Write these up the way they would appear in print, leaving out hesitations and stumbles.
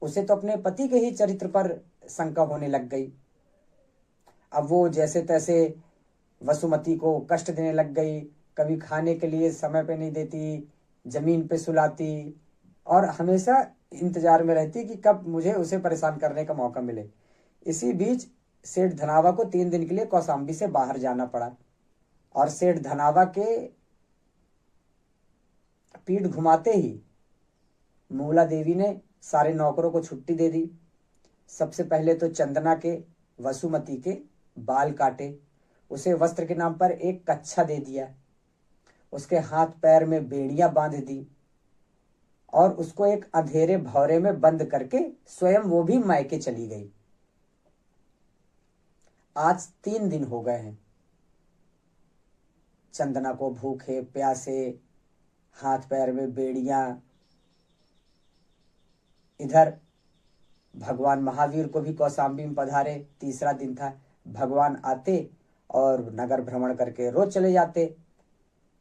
उसे तो अपने पति के ही चरित्र पर शंका होने लग गई। अब वो जैसे तैसे वसुमती को कष्ट देने लग गई, कभी खाने के लिए समय पे नहीं देती, जमीन पे सुलाती और हमेशा इंतजार में रहती कि कब मुझे उसे परेशान करने का मौका मिले। इसी बीच सेठ धनावा को 3 दिन के लिए कौशाम्बी से बाहर जाना पड़ा और सेठ धनावा के पीठ घुमाते ही मूला देवी ने सारे नौकरों को छुट्टी दे दी। सबसे पहले तो चंदना के वसुमती के बाल काटे, उसे वस्त्र के नाम पर एक कच्छा दे दिया, उसके हाथ पैर में बेड़ियां बांध दी और उसको एक अंधेरे भौरे में बंद करके स्वयं वो भी मायके चली गई। आज 3 दिन हो गए हैं। चंदना को भूखे प्यासे, हाथ पैर में बेड़ियां, इधर भगवान महावीर को भी कौशाम्बी में पधारे, 3रा दिन था। भगवान आते और नगर भ्रमण करके रोज चले जाते।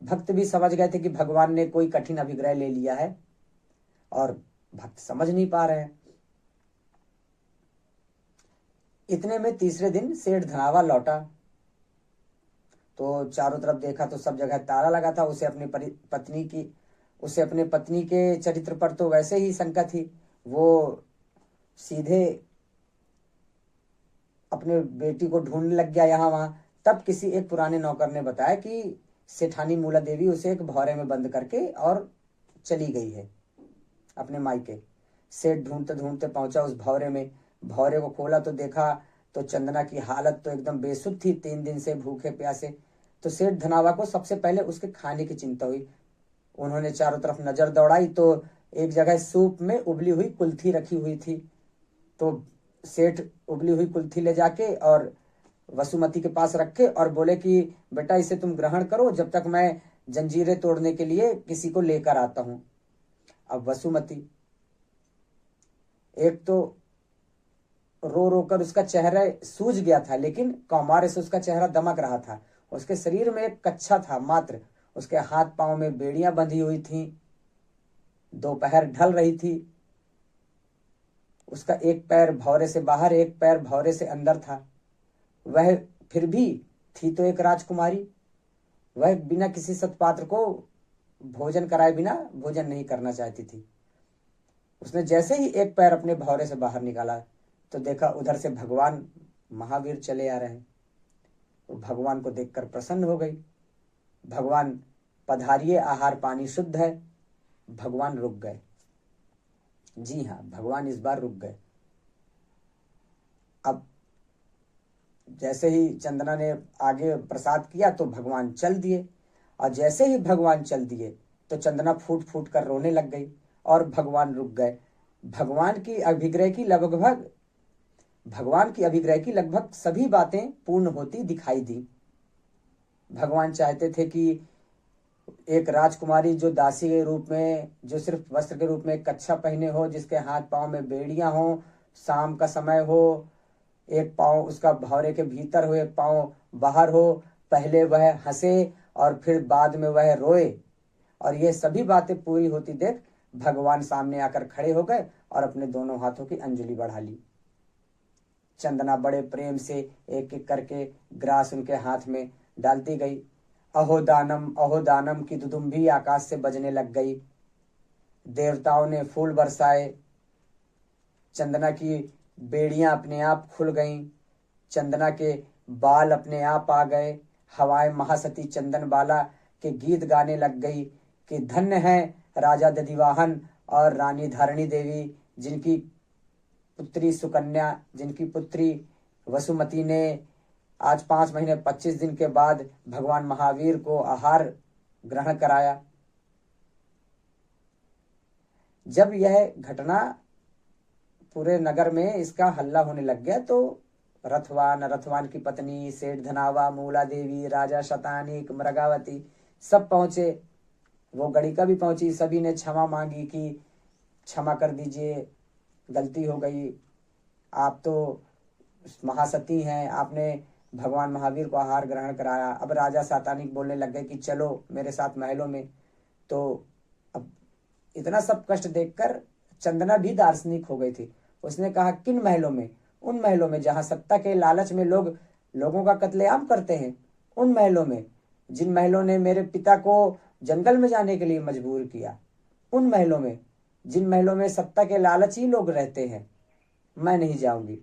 भक्त भी समझ गए थे कि भगवान ने कोई कठिन अभिग्रह ले लिया है और भक्त समझ नहीं पा रहे हैं। इतने में 3रे दिन सेठ धनावा लौटा तो चारों तरफ देखा तो सब जगह ताला लगा था। उसे अपने पत्नी के चरित्र पर तो वैसे ही शंका थी। वो सीधे अपने बेटी को ढूंढने लग गया यहाँ वहां। तब किसी एक पुराने नौकर ने बताया कि सेठानी मूला देवी उसे एक भौरे में बंद करके और चली गई है अपने मायके। सेठ ढूंढते ढूंढते पहुंचा उस भौरे में। भौरे को खोला तो देखा तो चंदना की हालत तो एकदम बेसुध थी, 3 दिन से भूखे प्यासे। तो सेठ धनावा को सबसे पहले उसके खाने की चिंता हुई। उन्होंने चारों तरफ नजर दौड़ाई तो एक जगह सूप में उबली हुई कुल्थी रखी हुई थी। तो सेठ उबली हुई कुल्थी ले जाके और वसुमती के पास रखे और बोले कि बेटा इसे तुम ग्रहण करो जब तक मैं जंजीरें तोड़ने के लिए किसी को लेकर आता हूं। अब वसुमती एक तो रो रो कर उसका चेहरा सूज गया था, लेकिन कौमार्य से उसका चेहरा दमक रहा था। उसके शरीर में एक कच्छा था मात्र, उसके हाथ पांव में बेड़ियां बंधी हुई थी। दोपहर ढल रही थी। उसका एक पैर भौरे से बाहर, एक पैर भौरे से अंदर था। वह फिर भी थी तो एक राजकुमारी। वह बिना किसी सत्पात्र को भोजन कराए बिना भोजन नहीं करना चाहती थी। उसने जैसे ही एक पैर अपने भौरे से बाहर निकाला तो देखा उधर से भगवान महावीर चले आ रहे हैं। तो भगवान को देखकर प्रसन्न हो गई। भगवान पधारिए, आहार पानी शुद्ध है। भगवान रुक गए। जी हाँ, भगवान इस बार रुक गए। अब जैसे ही चंदना ने आगे प्रसाद किया तो भगवान चल दिए और जैसे ही भगवान चल दिए तो चंदना फूट फूट कर रोने लग गई और भगवान रुक गए। भगवान की अभिग्रह की लगभग सभी बातें पूर्ण होती दिखाई दी। भगवान चाहते थे कि एक राजकुमारी जो दासी के रूप में, जो सिर्फ वस्त्र के रूप में एक कच्छा पहने हो, जिसके हाथ पांव में बेड़ियां हो, शाम का समय हो, एक पांव उसका भौरे के भीतर हो, एक पांव बाहर हो, पहले वह हंसे और फिर बाद में वह रोए। और ये सभी बातें पूरी होती देख भगवान सामने आकर खड़े हो गए और अपने दोनों हाथों की अंजलि बढ़ा ली। चंदना बड़े प्रेम से एक एक करके ग्रास उनके हाथ में डालती गई। अहो दानम की दुदुम्भी आकाश से बजने लग गई। देवताओं ने फूल बरसाए। चंदना की बेड़ियां अपने आप खुल गईं। चंदना के बाल अपने आप आ गए। हवाएं महासती चंदन बाला के गीत गाने लग गई कि धन्य है राजा दधिवाहन और रानी धारणी देवी, जिनकी पुत्री वसुमती ने आज 5 महीने 25 दिन के बाद भगवान महावीर को आहार ग्रहण कराया। जब यह घटना पूरे नगर में इसका हल्ला होने लग गया तो रथवान की पत्नी, सेठ धनावा, मूला देवी, राजा शतानीक, मृगावती सब पहुंचे। वो गणिका भी पहुंची। सभी ने क्षमा मांगी कि क्षमा कर दीजिए, गलती हो गई, आप तो महासती हैं, आपने भगवान महावीर को आहार ग्रहण कराया। अब राजा शतानीक बोलने लग गए कि चलो मेरे साथ महलों में। तो अब इतना सब कष्ट देखकर चंदना भी दार्शनिक हो गई थी। उसने कहा, किन महलों में? उन महलों में जहां सत्ता के लालच में लोग लोगों का कत्लेआम करते हैं, उन महलों में, जिन महलों ने मेरे पिता को जंगल में जाने के लिए मजबूर किया, उन महलों में, जिन महलों में सत्ता के लालची लोग रहते हैं, मैं नहीं जाऊंगी।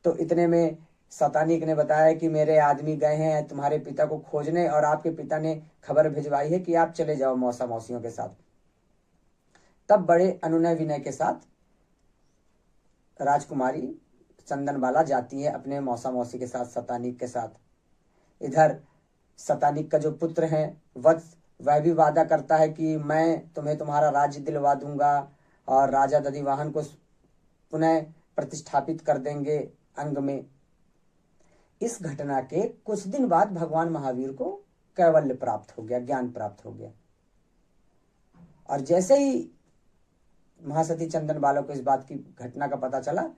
तो इतने में सतानिक ने बताया कि मेरे आदमी गए हैं तुम्हारे पिता को खोजने, और आपके पिता ने खबर भिजवाई है कि आप चले जाओ मौसा मौसियों के साथ। तब बड़े अनुनय विनय के साथ राजकुमारी चंदनबाला जाती है अपने मौसा मौसी के साथ, सतानिक के साथ। इधर सतानिक का जो पुत्र है वत्स, वह भी वादा करता है कि मैं तुम्हें तुम्हारा राज्य दिलवा दूंगा और राजा दधिवाहन को पुनः प्रतिष्ठापित कर देंगे अंग में। इस घटना के कुछ दिन बाद भगवान महावीर को कैवल्य प्राप्त हो गया, ज्ञान प्राप्त हो गया। और जैसे ही महासती चंदनबाला को इस बात की घटना का पता चला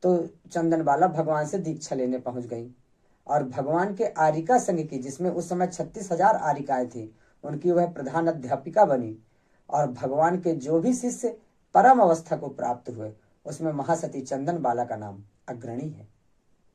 तो चंदनबाला भगवान से दीक्षा लेने पहुंच गई और भगवान के आरिका संघ की, जिसमें उस समय 36,000 आरिकाएं थी, उनकी वह प्रधान अध्यापिका बनी। और भगवान के जो भी शिष्य परम अवस्था को प्राप्त हुए उसमें महासती चंदनबाला का नाम अग्रणी है।